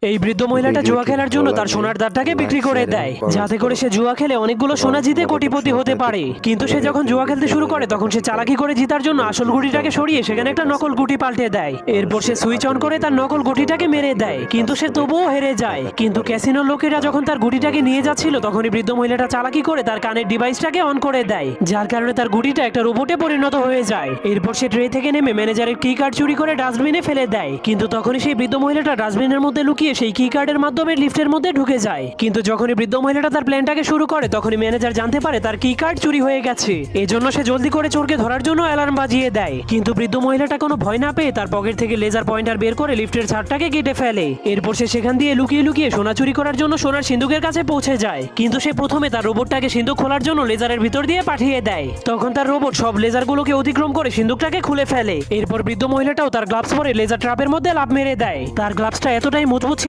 এই বৃদ্ধ মহিলাটা জুয়া খেলার জন্য তার সোনার দাঁতটাকে বিক্রি করে দেয়, যাতে করে সে জুয়া খেলে অনেকগুলো সোনা জিতে কোটিপতি হতে পারে। কিন্তু সে যখন জুয়া খেলতে শুরু করে তখন সে চালাকি করে জিতার জন্য আসল গুটিটাকে সরিয়ে সেখানে একটা নকল গুটি পাল্টে দেয়। এরপর সে সুইচ অন করে তার নকল গুটিটাকে মেরে দেয়, কিন্তু সে তবুও হেরে যায়। কিন্তু ক্যাসিনোর লোকেরা যখন তার গুটিটাকে নিয়ে যাচ্ছিল তখনই বৃদ্ধ মহিলাটা চালাকি করে তার কানের ডিভাইসটাকে অন করে দেয়, যার কারণে তার গুটিটা একটা রোবটে পরিণত হয়ে যায়। এরপর সে ট্রে থেকে নেমে ম্যানেজারের কি কার্ড চুরি করে ডাস্টবিনে ফেলে দেয়, কিন্তু তখনই সেই বৃদ্ধ মহিলাটা ডাস্টবিনের মধ্যে লুকিয়ে সেই কি কার্ডের মাধ্যমে লিফটের মধ্যে ঢুকে যায়। কিন্তু যখনই বৃদ্ধ মহিলাটা তার প্ল্যানটাকে শুরু করে তখনই ম্যানেজার জানতে পারে তার কি কার্ড চুরি হয়ে গেছে। এজন্য সে জলদি করে চোরকে ধরার জন্য অ্যালার্ম বাজিয়ে দেয়। কিন্তু বৃদ্ধ মহিলাটা কোনো ভয় না পেয়ে তার পকেট থেকে লেজার পয়েন্টার বের করে লিফটের ছাদটাকে কেটে ফেলে। এরপর সে সেখান দিয়ে লুকিয়ে লুকিয়ে সোনা চুরি করার জন্য সোনার সিন্ধুকের কাছে পৌঁছে যায়। কিন্তু সে প্রথমে তার রোবটটাকে সিন্ধুক খোলার জন্য লেজারের ভিতর দিয়ে পাঠিয়ে দেয়। তখন তার রোবট সব লেজারগুলোকে অতিক্রম করে সিন্ধুকটাকে খুলে ফেলে। এরপর বৃদ্ধ মহিলাটাও তার গ্লাভস পরে লেজার ট্র্যাপের মধ্যে লাফ মেরে দেয়। তার গ্লাভসটা এতটাই মজবুত